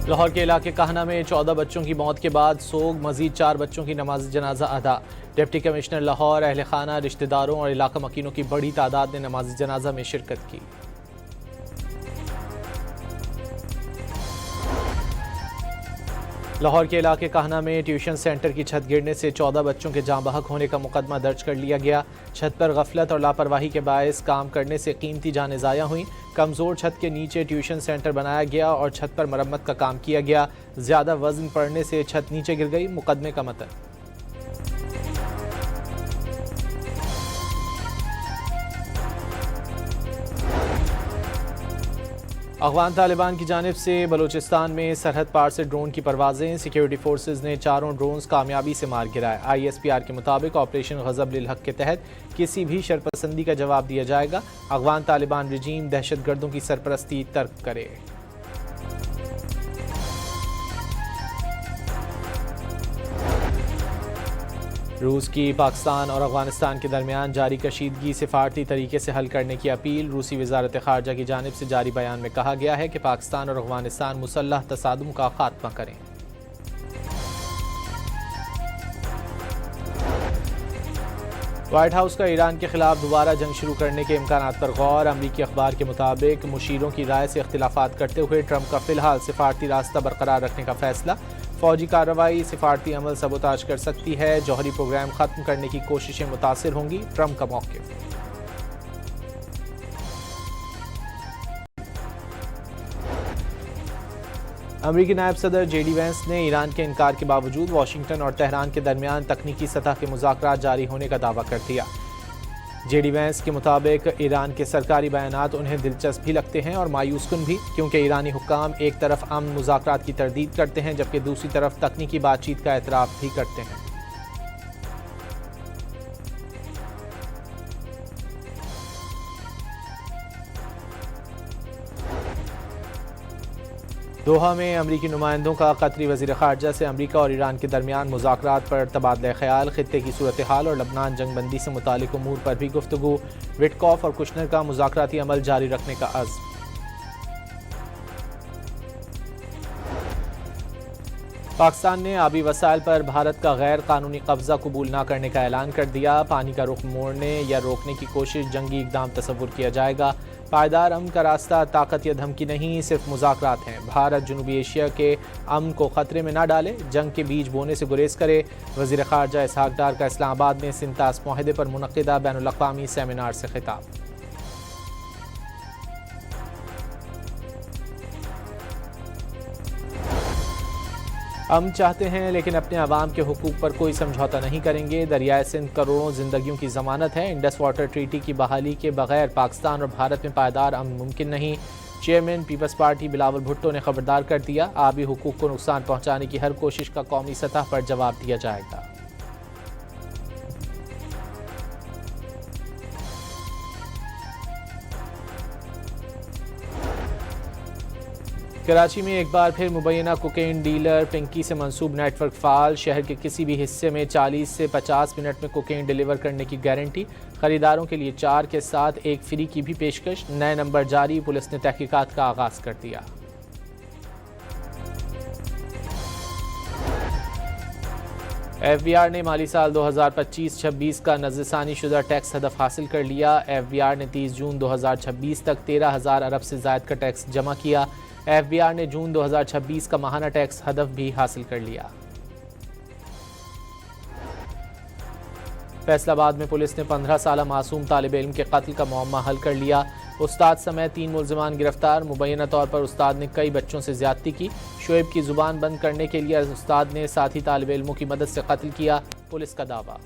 लाहौर के इलाके काहना में 14 बच्चों की मौत के बाद सोग, मजीद 4 बच्चों की नमाज जनाजा अदा। डिप्टी कमिश्नर लाहौर, अहल खाना, रिश्तेदारों और इलाका मकीनों की बड़ी तादाद ने नमाज जनाजा में शिरकत की। लाहौर के इलाके काहना में ट्यूशन सेंटर की छत गिरने से 14 बच्चों के जाँ बहक होने का मुकदमा दर्ज कर लिया गया। छत पर गफलत और लापरवाही के बायस काम करने से कीमती जानें ज़ाया हुई। कमज़ोर छत के नीचे ट्यूशन सेंटर बनाया गया और छत पर मरम्मत का काम किया गया। ज़्यादा वजन पड़ने से छत नीचे गिर गई। मुकदमे का मतन अफगान तालिबान की जानिब से बलूचिस्तान में सरहद पार से ड्रोन की परवाजें। सिक्योरिटी फोर्सेज ने 4 ड्रोन्स कामयाबी से मार गिराए। ISPR के मुताबिक ऑपरेशन गज़ब लिल हक के तहत किसी भी शरपसंदी का जवाब दिया जाएगा। अफगान तालिबान रजीम दहशतगर्दों की सरपरस्ती तर्क करे। रूस की पाकिस्तान और अफगानिस्तान के दरमियान जारी कशीदगी सिफारती तरीके से हल करने की अपील। रूसी वजारत खारजा की जानिब से जारी बयान में कहा गया है कि पाकिस्तान और अफगानिस्तान मुसल्लह तसादुम का खात्मा करें। व्हाइट हाउस का ईरान के खिलाफ दोबारा जंग शुरू करने के इम्कानात पर गौर। अमरीकी अखबार के मुताबिक मुशीरों की राय से इख्तिलाफात करते हुए ट्रंप का फिलहाल सिफारती रास्ता बरकरार रखने का फैसला। फौजी कार्रवाई सिफारती अमल सबोताज कर सकती है। जौहरी प्रोग्राम खत्म करने की कोशिशें मुतासिर होंगी। ट्रंप का मौक़िफ़। अमरीकी नायब सदर JD वैंस ने ईरान के इनकार के बावजूद वाशिंगटन और तेहरान के दरमियान तकनीकी सतह के मुज़ाकरात जारी होने का दावा कर दिया। JD वैंस के मुताबिक ईरान के सरकारी बयानात उन्हें दिलचस्प भी लगते हैं और मायूसकुन भी, क्योंकि ईरानी हुक्काम एक तरफ अमन मुज़ाकरात की तरदीद करते हैं जबकि दूसरी तरफ तकनीकी बातचीत का एतराफ़ भी करते हैं। दोहा में अमरीकी नुमाइंदों का कतरी वज़ीर ख़ारजा से अमरीका और ईरान के दरमियान मुज़ाकरात पर तबादला ख़याल। ख़ित्ते की सूरत हाल और लबनान जंगबंदी से मुतालिक उमूर पर भी गुफ्तगू। विटकॉफ और कुशनर का मुज़ाकराती अमल जारी रखने का अज़्म। पाकिस्तान ने आबी वसाइल पर भारत का गैर कानूनी कब्जा कबूल न करने का ऐलान कर दिया। पानी का रुख मोड़ने या रोकने की कोशिश जंगी इक़दाम तस्वुर किया जाएगा। पायदार अमन का रास्ता ताकत या धमकी नहीं, सिर्फ मुज़ाकरात हैं। भारत जनूबी एशिया के अमन को ख़तरे में न डाले, जंग के बीज बोने से गुरेज करे। वज़ीर ख़ारजा इसहाक डार का इस्लामाबाद में सिंतास मुआहदे पर मुनक़िदा बैनुल-अक़वामी सेमिनार से खिताब। हम चाहते हैं लेकिन अपने अवाम के हुकूक पर कोई समझौता नहीं करेंगे। दरियाए सिंध करोड़ों जिंदगियों की जमानत है। इंडस वाटर ट्रीटी की बहाली के बगैर पाकिस्तान और भारत में पायदार अमन मुमकिन नहीं। Chairman Peoples Party Bilawal Bhutto ने खबरदार कर दिया, आबी हुकूक को नुकसान पहुँचाने की हर कोशिश का कौमी सतह पर जवाब दिया जाएगा। कराची में एक बार फिर मुबैना कोकेन डीलर पिंकी से मंसूब नेटवर्क फाल। शहर के किसी भी हिस्से में 40 से 50 मिनट में कोकेन डिलीवर करने की गारंटी। खरीदारों के लिए 4 के साथ 1 फ्री की भी पेशकश। नए नंबर जारी। पुलिस ने तहकीकात का आगाज कर दिया। FBR ने माली साल 2025-26 का नज़रसानी शुदा टैक्स हदफ हासिल कर लिया। FBR ने 30 जून 2026 तक 13,000 अरब से ज़ायद का टैक्स जमा किया। FBR ने जून 2026 का माहाना टैक्स हदफ भी हासिल कर लिया। फैसलाबाद में पुलिस ने 15 साला मासूम तालिब इल्म के कत्ल का मुअम्मा हल कर लिया। उस्ताद समेत 3 मुल्ज़िमान गिरफ्तार। मुबैना तौर पर उस्ताद ने कई बच्चों से ज्यादती की। शुएब की जुबान बंद करने के लिए उस्ताद ने साथी तालिब इल्मों की मदद से कत्ल किया, पुलिस का दावा।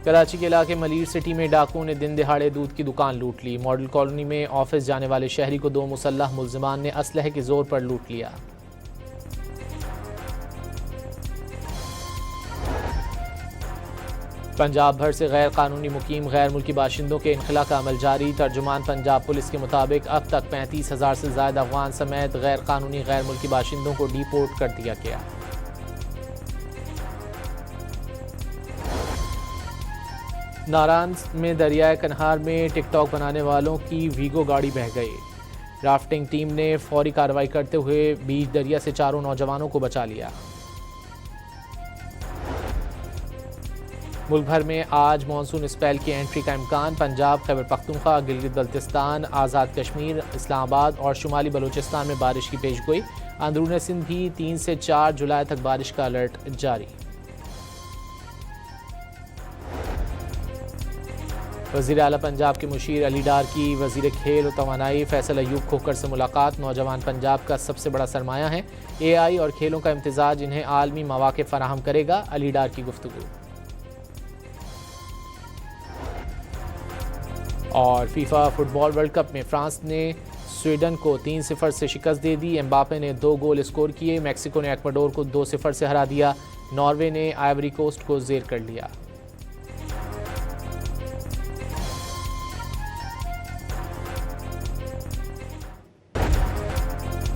कराची के इलाके मलीर सिटी में डाकुओं ने दिन दिहाड़े दूध की दुकान लूट ली। मॉडल कॉलोनी में ऑफिस जाने वाले शहरी को 2 मुसल्लह मुल्ज़िमान ने असलहे के जोर पर लूट लिया। पंजाब भर से गैर कानूनी मुकीम गैर मुल्की बाशिंदों के इनखला का अमल जारी। तर्जुमान पंजाब पुलिस के मुताबिक अब तक 35,000 से ज़्यादा अफगान समेत गैर कानूनी गैर मुल्की बाशिंदों को डिपोर्ट कर दिया गया। नारायण में दरियाए कन्हार में टिकटॉक बनाने वालों की वीगो गाड़ी बह गई। राफ्टिंग टीम ने फौरी कार्रवाई करते हुए बीच दरिया से 4 नौजवानों को बचा लिया। मुल्क भर में आज मानसून स्पेल की एंट्री का इम्कान। पंजाब, खैबर पख्तूनख्वा, गिलगित बल्तिस्तान, आज़ाद कश्मीर, इस्लामाबाद और शुमाली बलूचिस्तान में बारिश की पेशगोई। अंदरून सिंध भी 3 से 4 जुलाई तक बारिश का अलर्ट जारी। वज़ीर आला पंजाब के मुशीर अली डार की वज़ीर खेल और तवानाई फैसल अयूब खोखर से मुलाकात। नौजवान पंजाब का सबसे बड़ा सरमाया है। AI और खेलों का इम्तिजाज इन्हें आलमी मौक़े फराहम करेगा। अली डार की गुफ्तगू। और फीफा फुटबॉल वर्ल्ड कप में फ्रांस ने स्वीडन को 3-0 से शिकस्त दे दी। एम्बापे ने 2 गोल स्कोर किए। मैक्सिको ने इक्वाडोर को 2-0 से हरा दिया। नॉर्वे ने आइवरी कोस्ट को ज़ेर कर लिया।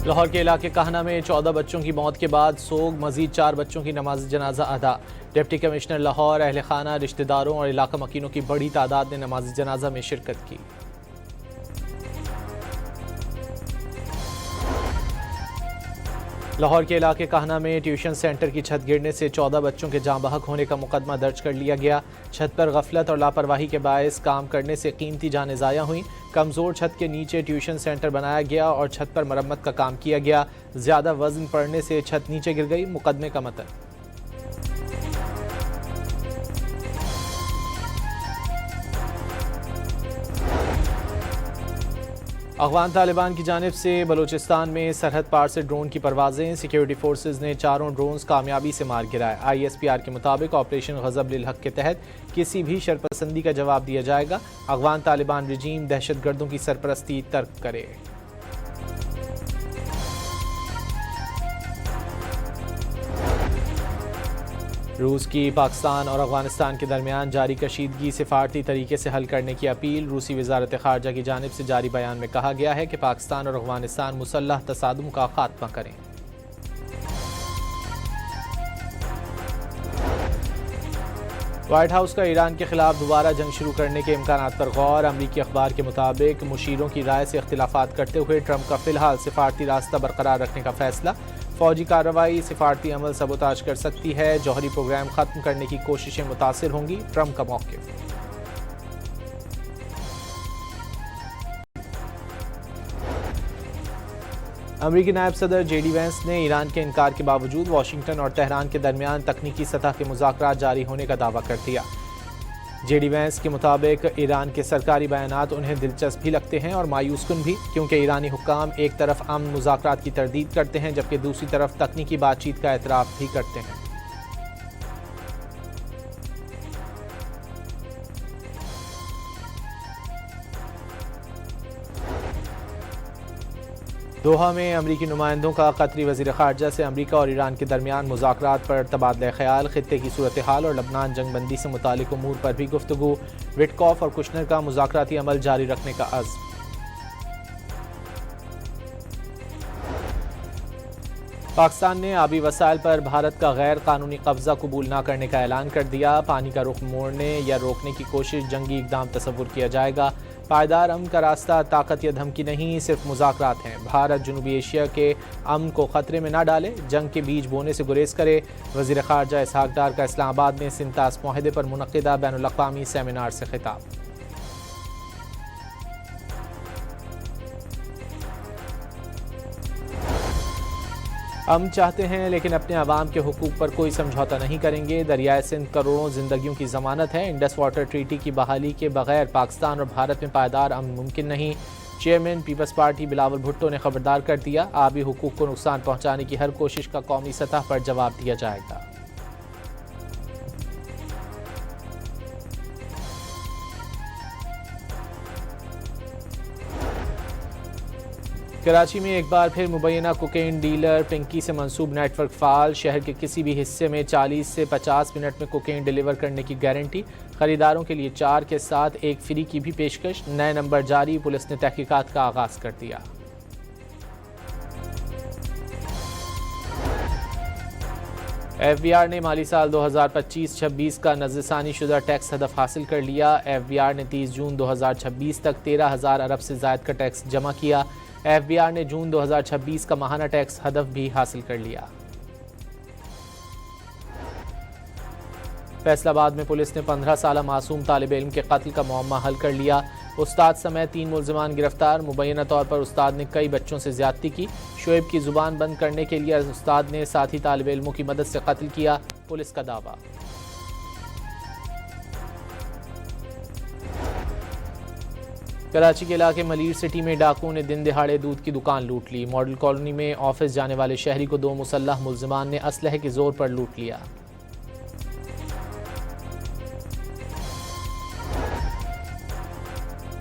लाहौर के इलाके कहना में 14 बच्चों की मौत के बाद सोग। मजीद 4 बच्चों की नमाज जनाजा अदा। डिप्टी कमिश्नर लाहौर, अहल खाना, रिश्तेदारों और इलाका मकीनों की बड़ी तादाद ने नमाज जनाजा में शिरकत की। लाहौर के इलाके कहना में ट्यूशन सेंटर की छत गिरने से 14 बच्चों के जाँ बहक होने का मुकदमा दर्ज कर लिया गया। छत पर गफलत और लापरवाही के बायस काम करने से कीमती जानें ज़ाया हुई। कमज़ोर छत के नीचे ट्यूशन सेंटर बनाया गया और छत पर मरम्मत का काम किया गया। ज़्यादा वज़न पड़ने से छत नीचे गिर गई। मुकदमे का मतन। अफगान तालिबान की जानिब से बलूचिस्तान में सरहद पार से ड्रोन की परवाज़ें। सिक्योरिटी फोर्सेज ने 4 ड्रोन्स कामयाबी से मार गिराए। ISPR के मुताबिक ऑपरेशन गज़ब लिल हक के तहत किसी भी शरपसंदी का जवाब दिया जाएगा। अफगान तालिबान रजीम दहशतगर्दों की सरपरस्ती तर्क करे। रूस की पाकिस्तान और अफगानिस्तान के दरमियान जारी कशीदगी सिफारती तरीके से हल करने की अपील। रूसी वज़ारत ख़ारजा की जानिब से जारी बयान में कहा गया है कि पाकिस्तान और अफगानिस्तान मुसल्लह तसादुम का खात्मा करें। व्हाइट हाउस का ईरान के खिलाफ दोबारा जंग शुरू करने के इम्कानात पर गौर। अमरीकी अखबार के मुताबिक मुशीरों की राय से इख्तिलाफात करते हुए ट्रंप का फिलहाल सिफारती रास्ता बरकरार रखने का फैसला। फौजी कार्रवाई सिफारती अमल सबोताज कर सकती है। जौहरी प्रोग्राम खत्म करने की कोशिशें मुतासिर होंगी। ट्रंप का मौक़िफ़। अमरीकी नायब सदर JD वैंस ने ईरान के इनकार के बावजूद वाशिंगटन और तेहरान के दरमियान तकनीकी सतह के मुज़ाकरात जारी होने का दावा कर दिया। JD वैंस के मुताबिक ईरान के सरकारी बयानात उन्हें दिलचस्प भी लगते हैं और मायूसकुन भी, क्योंकि ईरानी हुक्काम एक तरफ अमन मुज़ाकरात की तरदीद करते हैं जबकि दूसरी तरफ तकनीकी बातचीत का एतराफ़ भी करते हैं। दोहा में अमरीकी नुमाइंदों का कतरी वज़ीर ख़ारजा से अमरीका और ईरान के दरमियान मुज़ाकरात पर तबादला ख्याल। ख़ित्ते की सूरत हाल और लबनान जंगबंदी से मुतालिक उमूर पर भी गुफ्तगू। विटकॉफ और कुशनर का मुज़ाकराती अमल जारी रखने का अज़्म। पाकिस्तान ने आबी वसाइल पर भारत का गैर कानूनी कब्जा कबूल न करने का ऐलान कर दिया। पानी का रुख मोड़ने या रोकने की कोशिश जंगी इक़दाम तस्वुर किया जाएगा। पायदार अमन का रास्ता ताकत या धमकी नहीं, सिर्फ मुज़ाकरात हैं। भारत जनूबी एशिया के अमन को ख़तरे में न डाले, जंग के बीज बोने से गुरेज करे। वज़ीर ख़ारजा इसहाक डार का इस्लामाबाद में सिंतास मुआहदे पर मुनक़िदा बैनुल अक़वामी सेमिनार से खिताब। हम चाहते हैं लेकिन अपने अवाम के हुकूक पर कोई समझौता नहीं करेंगे। दरियाए सिंध करोड़ों जिंदगियों की ज़मानत है। इंडस वाटर ट्रीटी की बहाली के बगैर पाकिस्तान और भारत में पायदार अमन मुमकिन नहीं। Chairman Peoples Party Bilawal Bhutto ने खबरदार कर दिया, आबी हुकूक को नुकसान पहुँचाने की हर कोशिश का कौमी सतह पर जवाब दिया जाएगा। कराची में एक बार फिर मुबैना कोकेन डीलर पिंकी से मंसूब नेटवर्क फाल। शहर के किसी भी हिस्से में 40 से 50 मिनट में कोकेन डिलीवर करने की गारंटी। खरीदारों के लिए 4 के साथ 1 फ्री की भी पेशकश। नए नंबर जारी। पुलिस ने तहकीकात का आगाज कर दिया। एफबीआर ने माली साल 2025-26 का नज़रसानी शुदा टैक्स हदफ हासिल कर लिया। एफबीआर ने 30 जून 2026 तक 13,000 अरब से ज़ायद का टैक्स जमा किया। एफबीआर ने जून 2026 का माहाना टैक्स हदफ भी हासिल कर लिया। फैसलाबाद में पुलिस ने 15 साला मासूम तालिब इल्म के कत्ल का मुअम्मा हल कर लिया। उस्ताद समेत 3 मुल्ज़िमान गिरफ्तार। मुबैना तौर पर उस्ताद ने कई बच्चों से ज्यादती की। शोएब की जुबान बंद करने के लिए उस्ताद ने साथी तालिब इल्मों की मदद से कत्ल किया, पुलिस का दावा। कराची के इलाके मलीर सिटी में डाकुओं ने दिन दिहाड़े दूध की दुकान लूट ली। मॉडल कॉलोनी में ऑफिस जाने वाले शहरी को 2 मुसल्लह मुल्ज़िमान ने असलहे के जोर पर लूट लिया।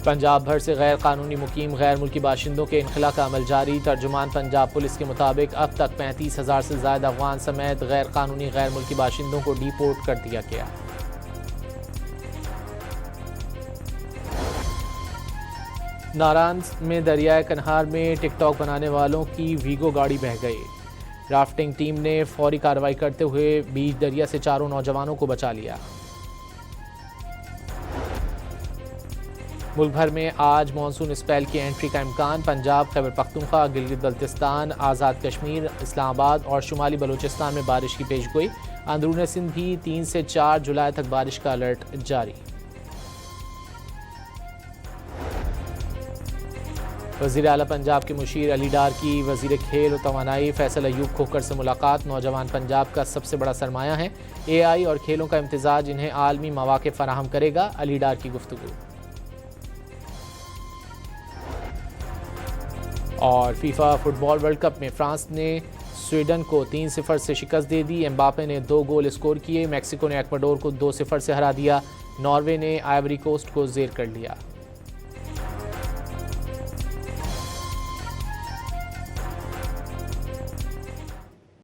पंजाब भर से गैर कानूनी मुकीम गैर मुल्की बाशिंदों के इनखला का अमल जारी। तर्जुमान पंजाब पुलिस के मुताबिक अब तक 35,000 से ज़्यादा अफगान समेत गैर कानूनी गैर मुल्की बाशिंदों को डिपोर्ट कर दिया गया। नारायण में दरियाए कन्हार में टिकटॉक बनाने वालों की वीगो गाड़ी बह गई। राफ्टिंग टीम ने फौरी कार्रवाई करते हुए बीच दरिया से 4 नौजवानों को बचा लिया। मुल्क भर में आज मानसून स्पेल की एंट्री का इम्कान। पंजाब, खैबर पख्तूनख्वा, गिलगित बल्तिस्तान, आज़ाद कश्मीर, इस्लामाबाद और शुमाली बलूचिस्तान में बारिश की पेशगोई। अंदरून सिंध भी 3 से 4 जुलाई तक बारिश का अलर्ट जारी। वज़ीर आला पंजाब के मुशीर अली डार की वज़ीर खेल और तवानाई फैसल अयूब खोखर से मुलाकात। नौजवान पंजाब का सबसे बड़ा सरमाया है। AI और खेलों का इम्तिजाज इन्हें आलमी मौक़े फराहम करेगा, अली डार की गुफ्तगू। और फीफा फुटबॉल वर्ल्ड कप में फ्रांस ने स्वीडन को 3-0 से शिकस्त दे दी। एम्बापे ने 2 गोल स्कोर किए। मैक्सिको ने एक्वाडोर को 2-0 से हरा दिया। नॉर्वे ने आइवरी कोस्ट को ज़ेर कर लिया।